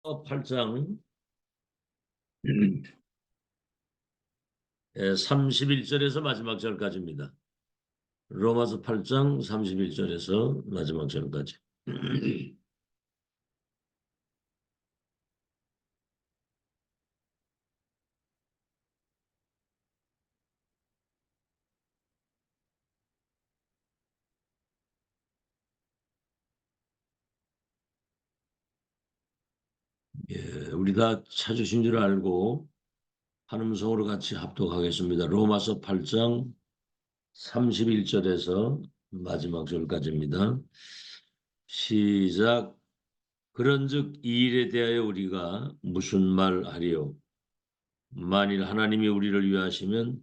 8장 31절에서 마지막 절까지입니다. 로마서 8장 31절에서 마지막 절까지. 우리 다 찾으신 줄 알고 한음성으로 같이 합독하겠습니다. 로마서 8장 31절에서 마지막 절까지입니다. 시작. 그런즉 이 일에 대하여 우리가 무슨 말하리요? 만일 하나님이 우리를 위하시면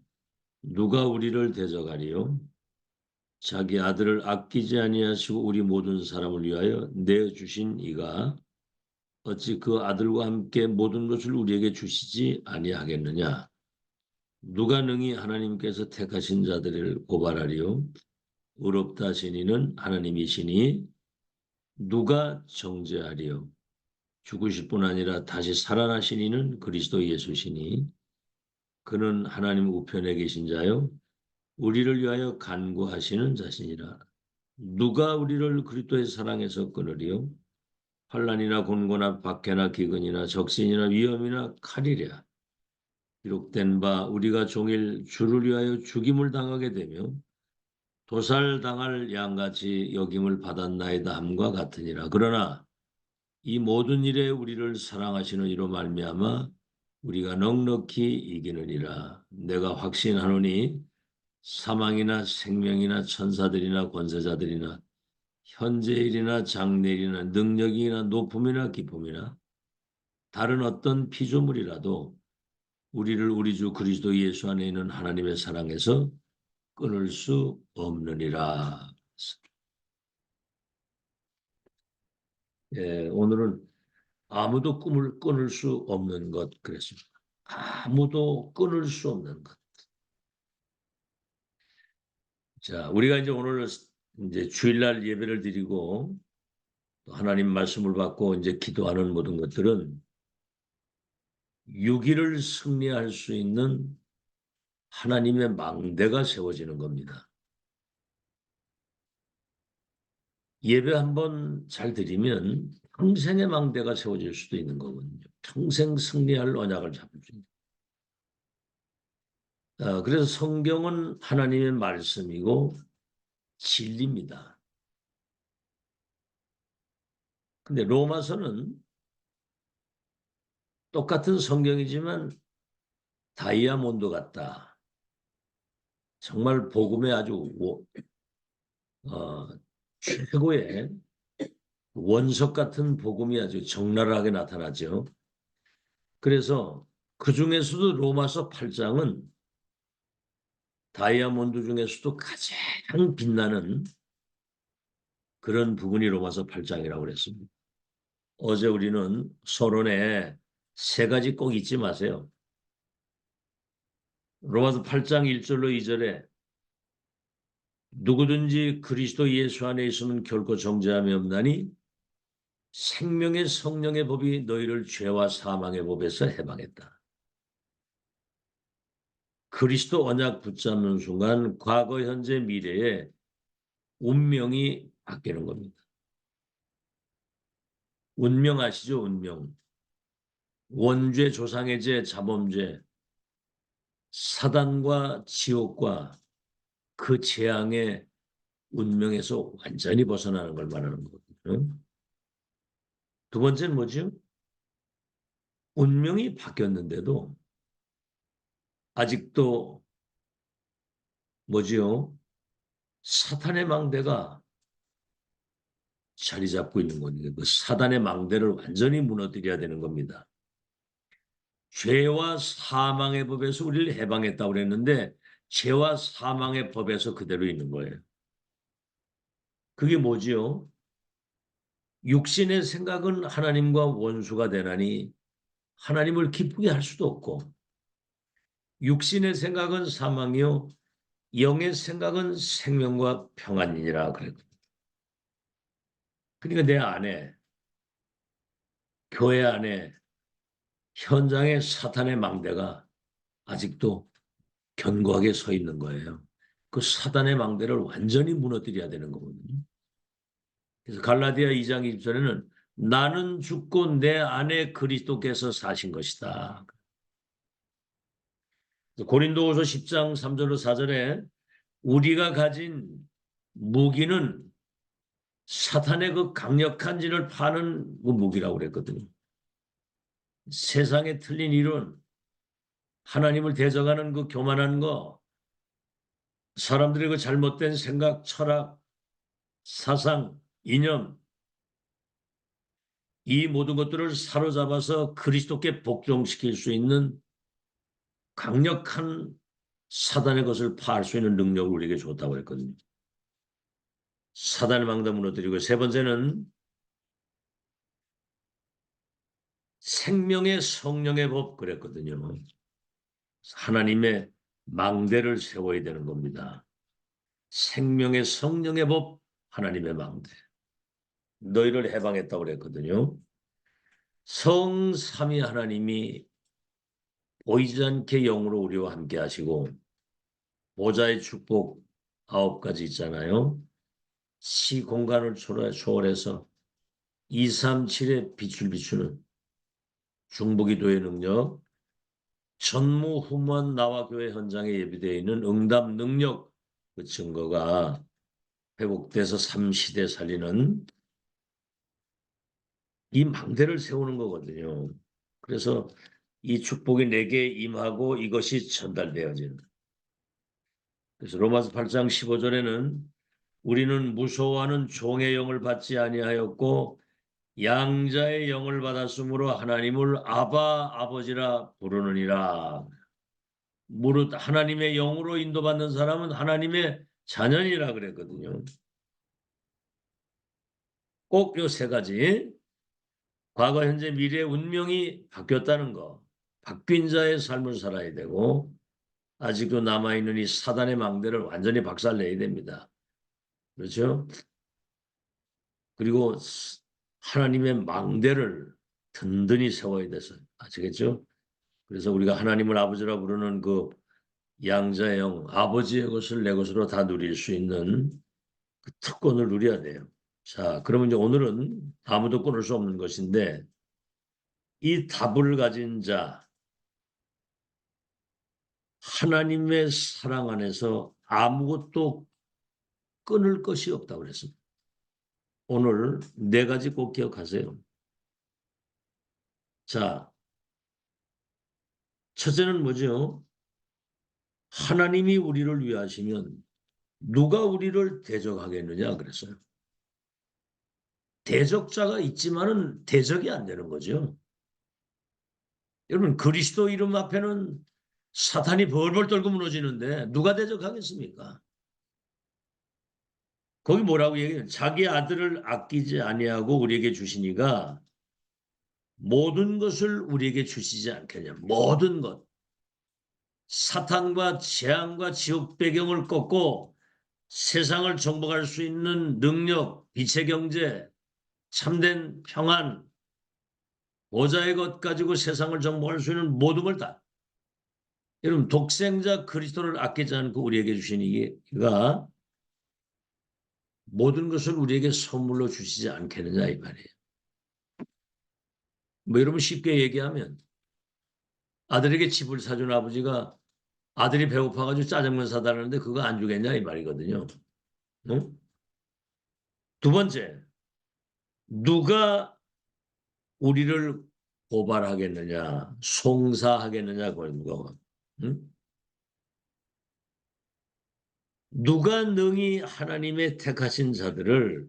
누가 우리를 대적하리요? 자기 아들을 아끼지 아니하시고 우리 모든 사람을 위하여 내주신 이가 어찌 그 아들과 함께 모든 것을 우리에게 주시지 아니하겠느냐? 누가 능히 하나님께서 택하신 자들을 고발하리요? 의롭다 하신 이는 하나님이시니 누가 정죄하리요? 죽으실 뿐 아니라 다시 살아나신 이는 그리스도 예수시니 그는 하나님 우편에 계신 자요 우리를 위하여 간구하시는 자신이라. 누가 우리를 그리스도의 사랑에서 끊으리요? 환난이나 곤고나 박해나 기근이나 적신이나 위험이나 칼이랴. 기록된 바 우리가 종일 주를 위하여 죽임을 당하게 되며 도살당할 양같이 여김을 받았나이다 함과 같으니라. 그러나 이 모든 일에 우리를 사랑하시는 이로 말미암아 우리가 넉넉히 이기느니라. 내가 확신하노니 사망이나 생명이나 천사들이나 권세자들이나 현재일이나 장래일이나 능력이나 높음이나 기쁨이나 다른 어떤 피조물이라도 우리를 우리 주 그리스도 예수 안에 있는 하나님의 사랑에서 끊을 수 없느니라. 오늘은 아무도 꿈을 끊을 수 없는 것 그랬습니다. 아무도 끊을 수 없는 것. 자, 우리가 이제 오늘 이제 주일날 예배를 드리고 또 하나님 말씀을 받고 이제 기도하는 모든 것들은 육일을 승리할 수 있는 하나님의 망대가 세워지는 겁니다. 예배 한번 잘 드리면 평생의 망대가 세워질 수도 있는 거거든요. 평생 승리할 언약을 잡을 수 있는. 그래서 성경은 하나님의 말씀이고 진리입니다. 근데 로마서는 똑같은 성경이지만 다이아몬드 같다. 정말 복음의 아주 최고의 원석 같은 복음이 아주 적나라하게 나타나죠. 그래서 그 중에서도 로마서 8장은 다이아몬드 중에서도 가장 빛나는 그런 부분이 로마서 8장이라고 그랬습니다. 어제 우리는 서론에 세 가지 꼭 잊지 마세요. 로마서 8장 1절로 2절에 누구든지 그리스도 예수 안에 있으면 결코 정죄함이 없나니 생명의 성령의 법이 너희를 죄와 사망의 법에서 해방했다. 그리스도 언약 붙잡는 순간 과거, 현재, 미래에 운명이 바뀌는 겁니다. 운명 아시죠? 운명. 원죄, 조상의 죄, 자범죄, 사단과 지옥과 그 재앙의 운명에서 완전히 벗어나는 걸 말하는 거거든요. 두 번째는 뭐죠? 운명이 바뀌었는데도 아직도 뭐지요? 사탄의 망대가 자리 잡고 있는 거니까 그 사단의 망대를 완전히 무너뜨려야 되는 겁니다. 죄와 사망의 법에서 우리를 해방했다고 그랬는데 죄와 사망의 법에서 그대로 있는 거예요. 그게 뭐지요? 육신의 생각은 하나님과 원수가 되나니 하나님을 기쁘게 할 수도 없고 육신의 생각은 사망이요 영의 생각은 생명과 평안이니라 그랬거든요. 그러니까 내 안에 교회 안에 현장에 사탄의 망대가 아직도 견고하게 서 있는 거예요. 그 사단의 망대를 완전히 무너뜨려야 되는 거거든요. 그래서 갈라디아 2장 20절에는 나는 죽고 내 안에 그리스도께서 사신 것이다. 고린도후서 10장 3절로 4절에 우리가 가진 무기는 사탄의 그 강력한 진을 파는 그 무기라고 그랬거든요. 세상에 틀린 이론, 하나님을 대적하는 그 교만한 거, 사람들의 그 잘못된 생각, 철학, 사상, 이념, 이 모든 것들을 사로잡아서 그리스도께 복종시킬 수 있는 강력한 사단의 것을 파할 수 있는 능력을 우리에게 줬다고 했거든요. 사단의 망대 무너뜨리고, 세 번째는 생명의 성령의 법 그랬거든요. 하나님의 망대를 세워야 되는 겁니다. 생명의 성령의 법, 하나님의 망대. 너희를 해방했다고 그랬거든요. 성삼위 하나님이 보이지 않게 영으로 우리와 함께 하시고 보좌의 축복 9가지 있잖아요. 시 공간을 초월해서 237의 빛을 비추는 중보기도의 능력, 전무후무한 나와 교회 현장에 예비되어 있는 응답 능력, 그 증거가 회복돼서 3시대 살리는 이 망대를 세우는 거거든요. 그래서 이 축복이 내게 임하고 이것이 전달되어지는. 그래서 로마서 8장 15절에는 우리는 무서워하는 종의 영을 받지 아니하였고 양자의 영을 받았으므로 하나님을 아바 아버지라 부르느니라. 무릇 하나님의 영으로 인도받는 사람은 하나님의 자녀니라 그랬거든요. 꼭 요 세 가지, 과거, 현재, 미래의 운명이 바뀌었다는 거, 바뀐 자의 삶을 살아야 되고 아직도 남아있는 이 사단의 망대를 완전히 박살내야 됩니다. 그렇죠? 그리고 하나님의 망대를 든든히 세워야 돼서 아시겠죠? 그래서 우리가 하나님을 아버지라 부르는 그 양자의 영, 아버지의 것을 내 것으로 다 누릴 수 있는 그 특권을 누려야 돼요. 자, 그러면 이제 오늘은 아무도 끊을 수 없는 것인데 이 답을 가진 자, 하나님의 사랑 안에서 아무것도 끊을 것이 없다고 그랬습니다. 오늘 네 가지 꼭 기억하세요. 자, 첫째는 뭐죠? 하나님이 우리를 위하시면 누가 우리를 대적하겠느냐 그랬어요. 대적자가 있지만은 대적이 안 되는 거죠. 여러분 그리스도 이름 앞에는 사탄이 벌벌 떨고 무너지는데 누가 대적하겠습니까? 거기 뭐라고 얘기해요? 자기 아들을 아끼지 아니하고 우리에게 주시니가 모든 것을 우리에게 주시지 않겠냐. 모든 것. 사탄과 재앙과 지옥 배경을 꺾고 세상을 정복할 수 있는 능력, 빛의 경제, 참된 평안, 보좌의 것 가지고 세상을 정복할 수 있는 모든 걸 다. 여러분 독생자 그리스도를 아끼지 않고 우리에게 주신 이가 모든 것을 우리에게 선물로 주시지 않겠느냐 이 말이에요. 뭐 여러분 쉽게 얘기하면 아들에게 집을 사준 아버지가 아들이 배고파가지고 짜장면 사달라는데 그거 안 주겠냐 이 말이거든요. 응? 두 번째, 누가 우리를 고발하겠느냐, 송사하겠느냐 그런 거. 응? 누가 능히 하나님의 택하신 자들을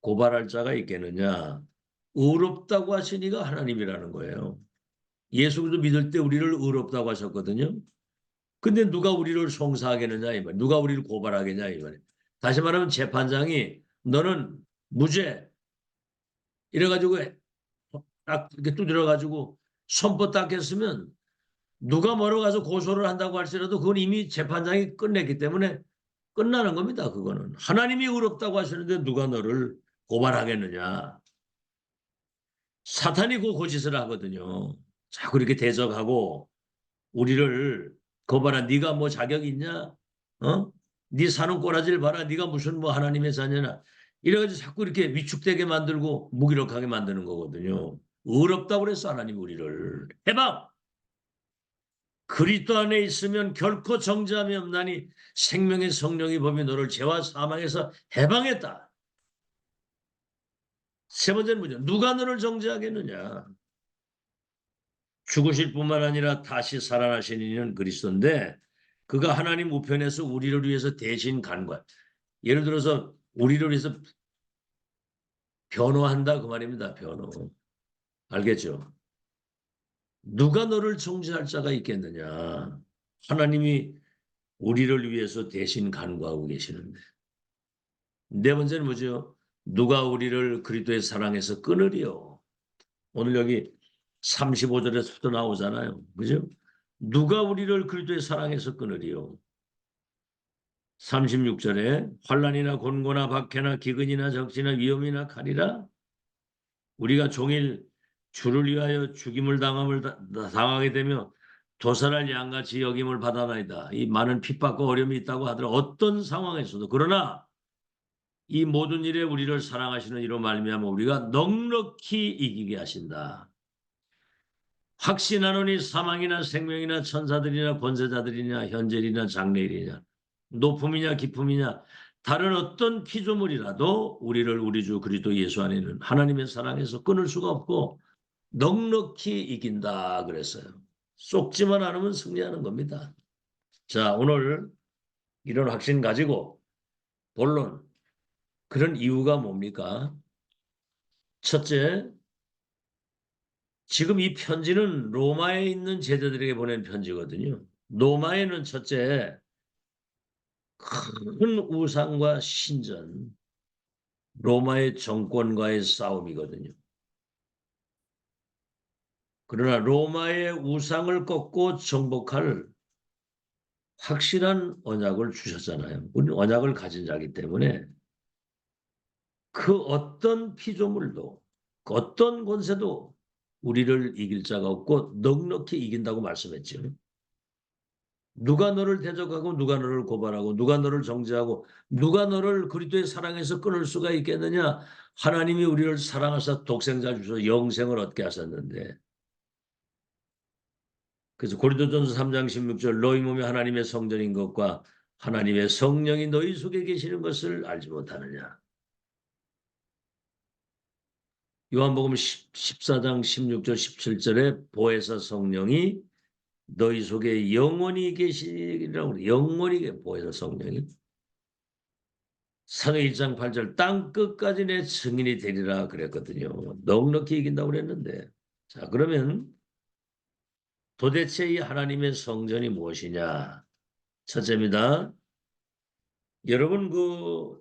고발할 자가 있겠느냐? 의롭다고 하시니가 하나님이라는 거예요. 예수 그리스도 믿을 때 우리를 의롭다고 하셨거든요. 근데 누가 우리를 송사하겠느냐 이 말. 누가 우리를 고발하겠냐 이 말. 다시 말하면 재판장이 너는 무죄 이래가지고 딱 이렇게 두드려가지고 선포 딱 했으면 누가 뭐로 가서 고소를 한다고 할지라도 그건 이미 재판장이 끝냈기 때문에 끝나는 겁니다. 그거는 하나님이 의롭다고 하시는데 누가 너를 고발하겠느냐. 사탄이 그 고짓을 하거든요. 자꾸 이렇게 대적하고 우리를 거봐라 네가 뭐 자격 있냐? 어? 네 사는 꼬라지를 봐라. 네가 무슨 뭐 하나님의 자녀나 이래가지고 자꾸 이렇게 위축되게 만들고 무기력하게 만드는 거거든요. 어렵다고 그랬어 하나님 우리를. 해방! 그리스도 안에 있으면 결코 정죄함이 없나니 생명의 성령의 법이 너를 죄와 사망에서 해방했다. 세 번째는 뭐죠? 누가 너를 정죄하겠느냐? 죽으실 뿐만 아니라 다시 살아나신 이는 그리스도인데 그가 하나님 우편에서 우리를 위해서 대신 간 거야. 예를 들어서 우리를 위해서 변호한다 그 말입니다. 변호. 알겠죠? 누가 너를 정죄할 자가 있겠느냐? 하나님이 우리를 위해서 대신 간구하고 계시는데. 네 번째는 뭐죠? 누가 우리를 그리스도의 사랑에서 끊으리요? 오늘 여기 35절에서부터 나오잖아요. 그죠? 누가 우리를 그리스도의 사랑에서 끊으리요? 36절에 환난이나 곤고나 박해나 기근이나 적시나 위험이나 칼이라 우리가 종일 주를 위하여 죽임을 당하게 되며 도살할 양같이 여김을 받아나이다. 이 많은 핍박과 어려움이 있다고 하더라. 어떤 상황에서도 그러나 이 모든 일에 우리를 사랑하시는 이로 말미암아 우리가 넉넉히 이기게 하신다. 확신하노니 사망이나 생명이나 천사들이나 권세자들이나 현재이나 장래일이냐 높음이냐 기쁨이냐 다른 어떤 피조물이라도 우리를 우리 주 그리스도 예수 안에는 하나님의 사랑에서 끊을 수가 없고 넉넉히 이긴다 그랬어요. 속지만 않으면 승리하는 겁니다. 자, 오늘 이런 확신 가지고 본론 그런 이유가 뭡니까? 첫째, 지금 이 편지는 로마에 있는 제자들에게 보낸 편지거든요. 로마에는 첫째, 큰 우상과 신전, 로마의 정권과의 싸움이거든요. 그러나 로마의 우상을 꺾고 정복할 확실한 언약을 주셨잖아요. 우리는 언약을 가진 자이기 때문에 그 어떤 피조물도 그 어떤 권세도 우리를 이길 자가 없고 넉넉히 이긴다고 말씀했죠. 누가 너를 대적하고 누가 너를 고발하고 누가 너를 정죄하고 누가 너를 그리스도의 사랑에서 끊을 수가 있겠느냐? 하나님이 우리를 사랑하사 독생자 주셔서 영생을 얻게 하셨는데 그래서 고린도전서 3장 16절 너희 몸이 하나님의 성전인 것과 하나님의 성령이 너희 속에 계시는 것을 알지 못하느냐? 요한복음 14장 16절 17절에 보혜사 성령이 너희 속에 영원히 계시라고 그래. 영원히 보혜사 성령이 상해 1장 8절 땅 끝까지 내 증인이 되리라 그랬거든요. 넉넉히 이긴다고 그랬는데 자 그러면 도대체 이 하나님의 성전이 무엇이냐? 첫째입니다. 여러분 그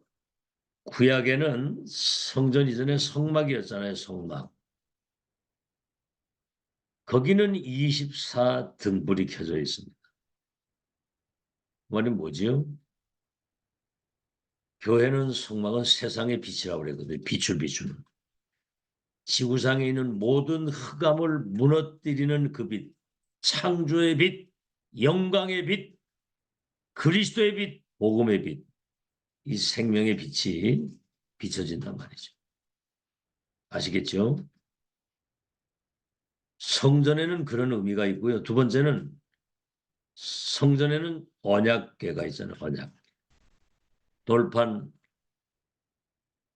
구약에는 성전 이전에 성막이었잖아요. 성막. 거기는 24등불이 켜져 있습니다. 말이 뭐지요? 교회는 성막은 세상의 빛이라고 그랬거든요. 빛을 비추는. 지구상에 있는 모든 흑암을 무너뜨리는 그 빛, 창조의 빛, 영광의 빛, 그리스도의 빛, 복음의 빛, 이 생명의 빛이 비춰진단 말이죠. 아시겠죠? 성전에는 그런 의미가 있고요. 두 번째는 성전에는 언약궤가 있잖아요. 언약. 돌판,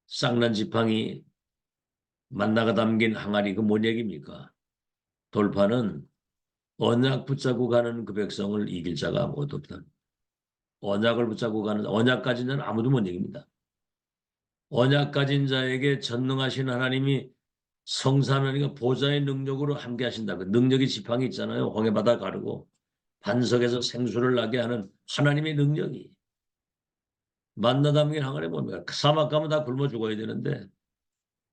쌍난 지팡이, 만나가 담긴 항아리 그 뭔 얘기입니까? 돌판은 언약 붙잡고 가는 그 백성을 이길 자가 아무것도 없다. 언약을 붙잡고 가는 언약 가진 자는 아무도 못 이깁니다. 언약 가진 자에게 전능하신 하나님이 성삼하나님과 보좌의 능력으로 함께 하신다. 그 능력의 지팡이 있잖아요. 홍해바다 가르고 반석에서 생수를 나게 하는 하나님의 능력이 만나 담긴 항아리 뭡니까? 사막 가면 다 굶어 죽어야 되는데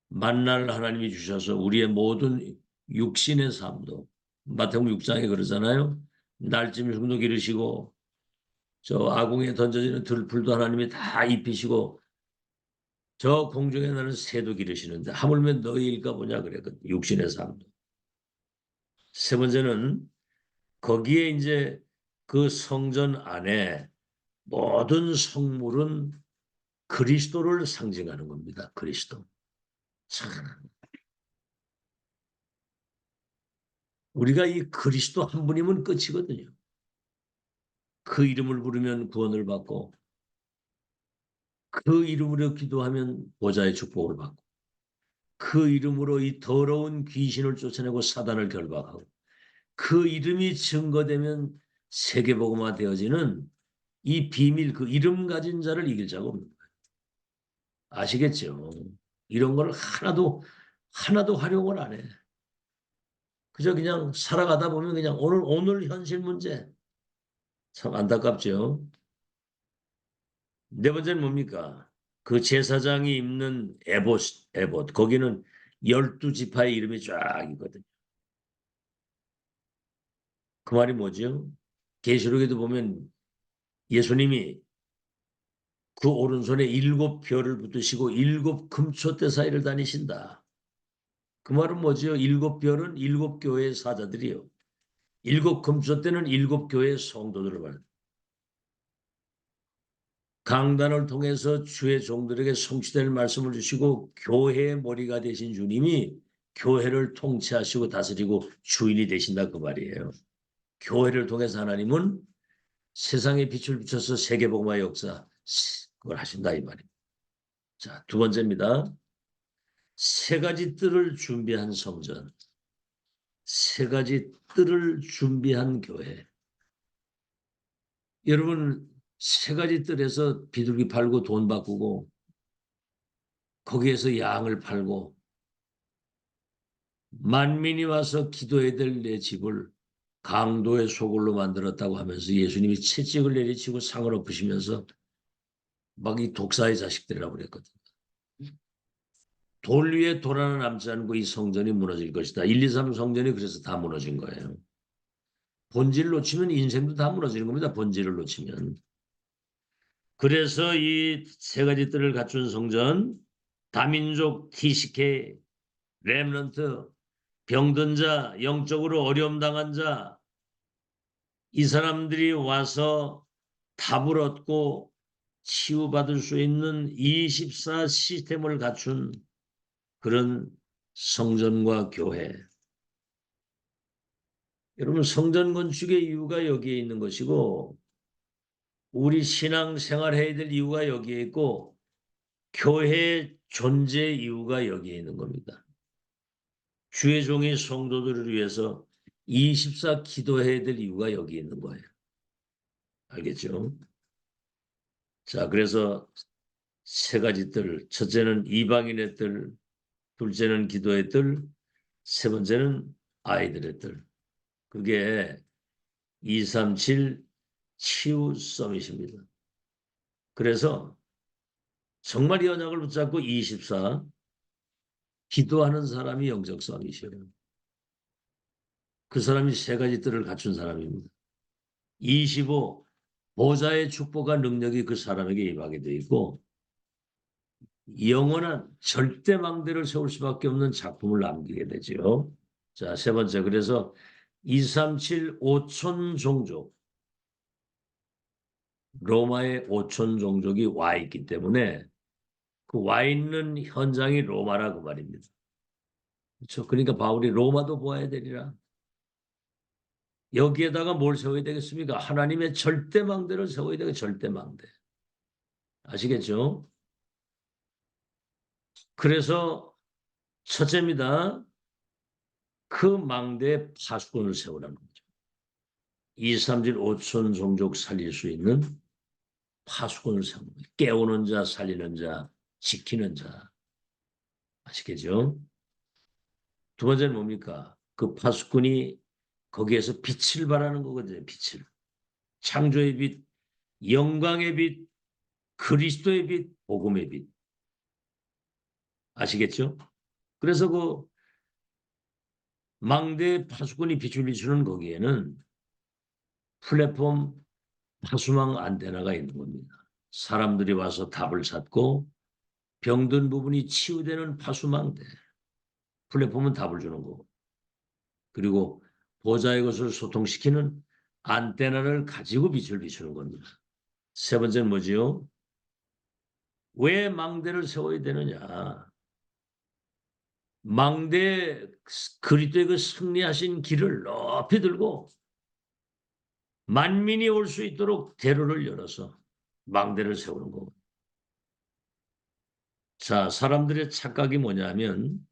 만나를 하나님이 주셔서 우리의 모든 육신의 삶도 마태복음 6장에 그러잖아요. 날짐 흉도 기르시고 저 아궁에 던져지는 들풀도 하나님이 다 입히시고 저 공중에 나는 새도 기르시는데 하물며 너희일까 보냐 그랬거든. 육신의 삶도. 세 번째는 거기에 이제 그 성전 안에 모든 성물은 그리스도를 상징하는 겁니다. 그리스도. 참, 우리가 이 그리스도 한 분이면 끝이거든요. 그 이름을 부르면 구원을 받고 그 이름으로 기도하면 보좌의 축복을 받고 그 이름으로 이 더러운 귀신을 쫓아내고 사단을 결박하고 그 이름이 증거되면 세계복음화 되어지는 이 비밀, 그 이름 가진 자를 이길 자가 없는 거예요. 아시겠죠? 이런 걸 하나도 활용을 안 해. 그저 그냥 살아가다 보면 그냥 오늘 현실 문제. 참 안타깝죠. 네 번째는 뭡니까? 그 제사장이 입는 에봇. 거기는 12지파의 이름이 쫙 있거든요. 그 말이 뭐죠? 계시록에도 보면 예수님이 그 오른손에 7별을 붙드시고 7금초대 사이를 다니신다. 그 말은 뭐죠? 7별은 7교회의 사자들이요. 7금초대는 7교회의 성도들을 말합니다. 강단을 통해서 주의 종들에게 성취될 말씀을 주시고 교회의 머리가 되신 주님이 교회를 통치하시고 다스리고 주인이 되신다 그 말이에요. 교회를 통해서 하나님은 세상에 빛을 비춰서 세계복음화의 역사 그걸 하신다 이 말입니다. 자, 두 번째입니다. 세 가지 뜰을 준비한 성전, 세 가지 뜰을 준비한 교회. 여러분 세 가지 뜰에서 비둘기 팔고 돈 바꾸고 거기에서 양을 팔고 만민이 와서 기도해야 될 내 집을 강도의 소굴로 만들었다고 하면서 예수님이 채찍을 내리치고 상을 엎으시면서 막 이 독사의 자식들이라고 그랬거든요. 돌 위에 돌 하나 남지 않고 이 성전이 무너질 것이다. 1, 2, 3 성전이 그래서 다 무너진 거예요. 본질을 놓치면 인생도 다 무너지는 겁니다. 본질을 놓치면. 그래서 이 세 가지 뜰을 갖춘 성전, 다민족 TCK, 렘넌트, 병든 자, 영적으로 어려움 당한 자, 이 사람들이 와서 답을 얻고 치유받을 수 있는 24 시스템을 갖춘 그런 성전과 교회. 여러분 성전 건축의 이유가 여기에 있는 것이고 우리 신앙 생활해야 될 이유가 여기에 있고 교회의 존재 이유가 여기에 있는 겁니다. 주의 종이 성도들을 위해서 24 기도해야 될 이유가 여기에 있는 거예요. 알겠죠? 자, 그래서 세 가지 뜰. 첫째는 이방인의 뜰, 둘째는 기도의 뜰, 세 번째는 아이들의 뜰. 그게 237 치유 서밋입니다. 그래서 정말 이 언약을 붙잡고 24 기도하는 사람이 영적 서밋이에요. 그 사람이 세 가지 뜰을 갖춘 사람입니다. 25 보좌의 축복과 능력이 그 사람에게 임하게 되어 있고 영원한 절대망대를 세울 수밖에 없는 작품을 남기게 되죠. 자, 세 번째. 그래서 237 5천 종족 로마의 5천 종족이 와 있기 때문에 그 와 있는 현장이 로마라 그 말입니다. 그렇죠. 그러니까 바울이 로마도 보아야 되리라. 여기에다가 뭘 세워야 되겠습니까? 하나님의 절대망대를 세워야 되겠 절대망대. 아시겠죠? 그래서 첫째입니다. 그 망대에 파수꾼을 세우라는 거죠. 2, 3질 5천 종족 살릴 수 있는 파수꾼을 세우는 거예요. 깨우는 자, 살리는 자, 지키는 자. 아시겠죠? 두 번째는 뭡니까? 그 파수꾼이 거기에서 빛을 발하는 거거든요. 빛을. 창조의 빛, 영광의 빛, 그리스도의 빛, 복음의 빛. 아시겠죠? 그래서 그 망대 파수꾼이 빛을 비추는 거기에는 플랫폼 파수망 안테나가 있는 겁니다. 사람들이 와서 답을 찾고 병든 부분이 치유되는 파수망대. 플랫폼은 답을 주는 거고. 그리고 보좌의 것을 소통시키는 안테나를 가지고 빛을 비추는 겁니다. 세 번째는 뭐지요? 왜 망대를 세워야 되느냐? 망대 그리스도의 그 승리하신 길을 높이 들고 만민이 올 수 있도록 대로를 열어서 망대를 세우는 거고. 자, 사람들의 착각이 뭐냐면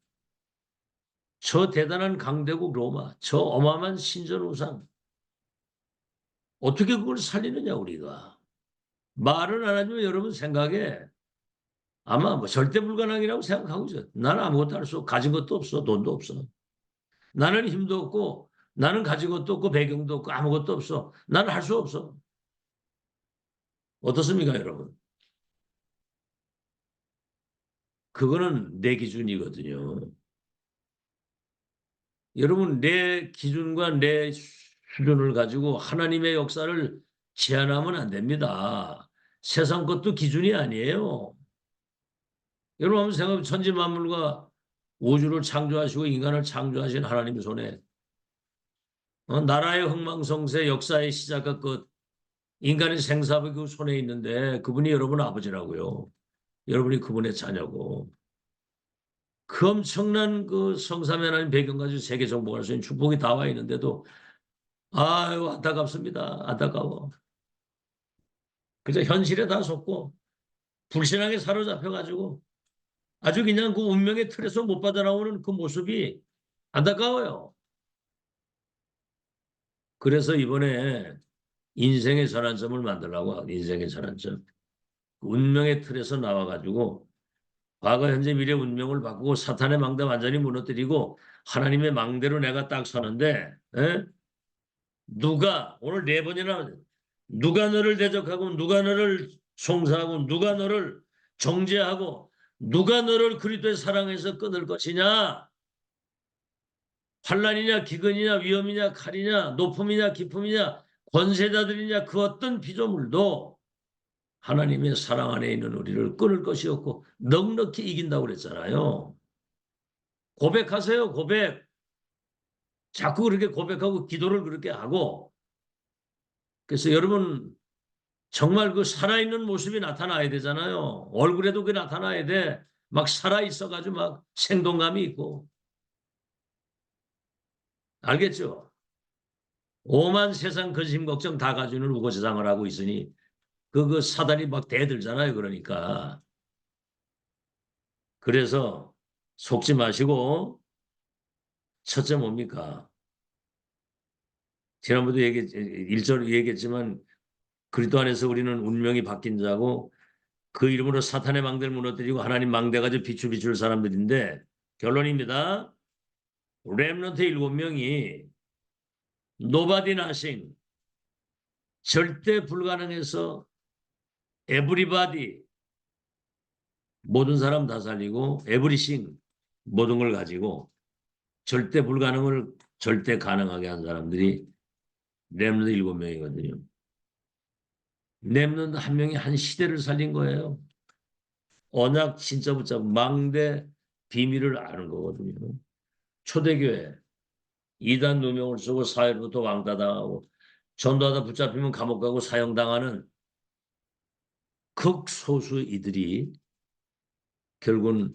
저 대단한 강대국 로마, 저 어마어마한 신전 우상 어떻게 그걸 살리느냐 우리가. 말은 안 하지만 여러분 생각에 아마 뭐 절대 불가능이라고 생각하고 있어요. 나는 아무것도 할 수 없고 가진 것도 없어. 돈도 없어. 나는 힘도 없고 나는 가진 것도 없고 배경도 없고 아무것도 없어. 나는 할 수 없어. 어떻습니까 여러분? 그거는 내 기준이거든요. 여러분 내 기준과 내 수준을 가지고 하나님의 역사를 제한하면 안 됩니다. 세상 것도 기준이 아니에요. 여러분 한번 생각해 천지 만물과 우주를 창조하시고 인간을 창조하신 하나님 손에 나라의 흥망성쇠 역사의 시작과 끝 인간의 생사가 그 손에 있는데 그분이 여러분 아버지라고요. 여러분이 그분의 자녀고 그 엄청난 그 성삼위 하나님 배경 가지고 세계 정복할 수 있는 축복이 다 와 있는데도 아유 안타깝습니다. 안타까워. 그저 현실에 다 속고 불신앙에 사로잡혀가지고 아주 그냥 그 운명의 틀에서 못 빠져나오는 그 모습이 안타까워요. 그래서 이번에 인생의 전환점을 만들라고 인생의 전환점. 운명의 틀에서 나와가지고 과거, 현재, 미래 운명을 바꾸고 사탄의 망대 완전히 무너뜨리고 하나님의 망대로 내가 딱 서는데 에? 누가 오늘 네 번이나 누가 너를 대적하고 누가 너를 송사하고 누가 너를 정죄하고 누가 너를 그리스도의 사랑에서 끊을 것이냐? 환난이냐 기근이냐 위험이냐 칼이냐 높음이냐 깊음이냐 권세자들이냐 그 어떤 피조물도 하나님의 사랑 안에 있는 우리를 끊을 것이 없고 넉넉히 이긴다고 그랬잖아요. 고백하세요. 고백. 자꾸 그렇게 고백하고 기도를 그렇게 하고 그래서 여러분 정말 그 살아있는 모습이 나타나야 되잖아요. 얼굴에도 그게 나타나야 돼. 막 살아있어가지고 막 생동감이 있고 알겠죠? 오만 세상 근심 걱정 다 가지고는 우거지상을 하고 있으니 그 사단이 막 대들잖아요. 그러니까 그래서 속지 마시고 첫째 뭡니까? 지난번도 일절 얘기했지만 그리스도 안에서 우리는 운명이 바뀐 자고 그 이름으로 사탄의 망대를 무너뜨리고 하나님 망대 가지고 빛을 비출 사람들인데 결론입니다. 렘넌트 7명이 노바디 나싱 절대 불가능해서 에브리바디 모든 사람 다 살리고 에브리싱 모든 걸 가지고 절대 불가능을 절대 가능하게 한 사람들이 렘넌트 7명이거든요. 렘넌트 한 명이 한 시대를 살린 거예요. 언약 진짜 붙잡고 망대 비밀을 아는 거거든요. 초대교회 이단 누명을 쓰고 사회로부터 왕따당하고 전도하다 붙잡히면 감옥 가고 사형당하는 극소수 이들이 결국은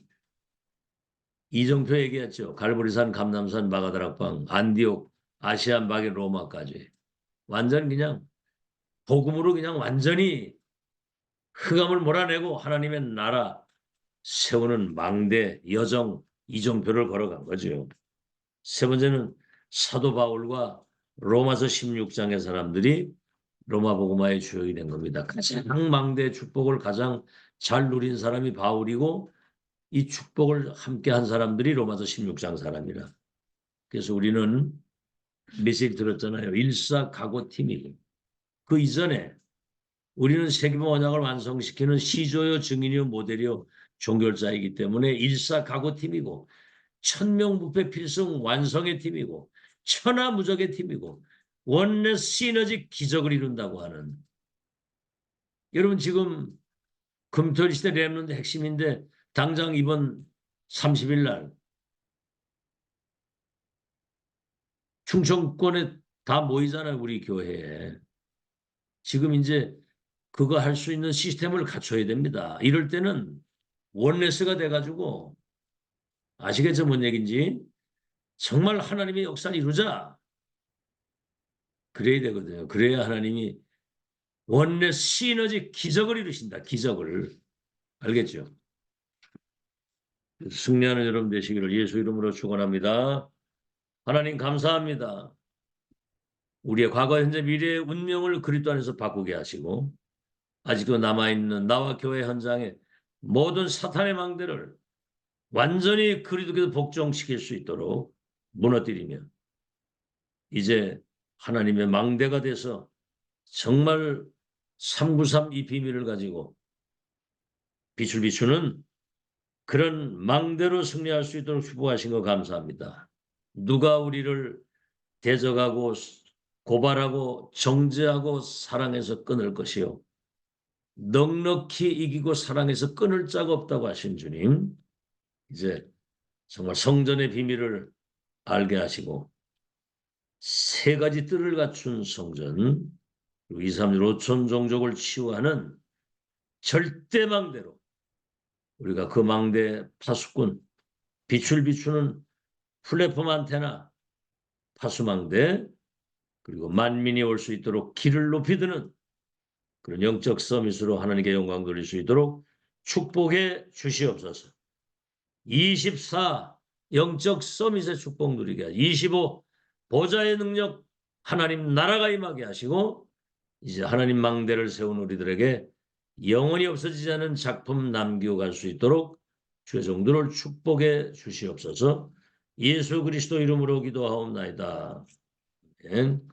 이정표 얘기했죠. 갈보리산, 감남산, 마가다락방, 안디옥, 아시안 박인 로마까지 완전 그냥 복음으로 그냥 완전히 흑암을 몰아내고 하나님의 나라 세우는 망대 여정 이정표를 걸어간 거죠. 세 번째는 사도 바울과 로마서 16장의 사람들이 로마 복음화의 주역이 된 겁니다. 가장 망대 축복을 가장 잘 누린 사람이 바울이고 이 축복을 함께 한 사람들이 로마서 16장 사람이라. 그래서 우리는 메시지 들었잖아요. 일사각오팀이고 그 이전에 우리는 세계보 언약을 완성시키는 시조요 증인이요 모델이요 종결자이기 때문에 일사각오팀이고 천명부패 필승 완성의 팀이고 천하무적의 팀이고 원내 시너지 기적을 이룬다고 하는 여러분 지금 금토일 시대 렘넌트 핵심인데 당장 이번 30일 날 충청권에 다 모이잖아요, 우리 교회에. 지금 이제 그거 할 수 있는 시스템을 갖춰야 됩니다. 이럴 때는 원네스가 돼가지고 아시겠죠, 뭔 얘기인지? 정말 하나님의 역사를 이루자. 그래야 되거든요. 그래야 하나님이 원네스 시너지 기적을 이루신다. 기적을. 알겠죠? 승리하는 여러분 되시기를 예수 이름으로 축원합니다. 하나님 감사합니다. 우리의 과거, 현재, 미래의 운명을 그리스도 안에서 바꾸게 하시고 아직도 남아있는 나와 교회 현장에 모든 사탄의 망대를 완전히 그리스도께서 복종시킬 수 있도록 무너뜨리며 이제 하나님의 망대가 돼서 정말 393 이 비밀을 가지고 빛을 비추는 그런 망대로 승리할 수 있도록 축복하신 거 감사합니다. 누가 우리를 대적하고 고발하고 정죄하고 사랑해서 끊을 것이요. 넉넉히 이기고 사랑해서 끊을 자가 없다고 하신 주님. 이제 정말 성전의 비밀을 알게 하시고 세 가지 뜰을 갖춘 성전, 2, 3, 5천 종족을 치유하는 절대 망대로 우리가 그 망대 파수꾼, 빛을 비추는 플랫폼 안테나, 파수망대, 그리고 만민이 올 수 있도록 길을 높이 드는 그런 영적 서밋으로 하나님께 영광 돌릴 수 있도록 축복해 주시옵소서. 24 영적 서밋의 축복 누리게 하시고 25 보좌의 능력 하나님 나라가 임하게 하시고 이제 하나님 망대를 세운 우리들에게 영원히 없어지지 않은 작품 남기고 갈 수 있도록 주의 종들을 축복해 주시옵소서. 예수 그리스도 이름으로 기도하옵나이다. 아멘.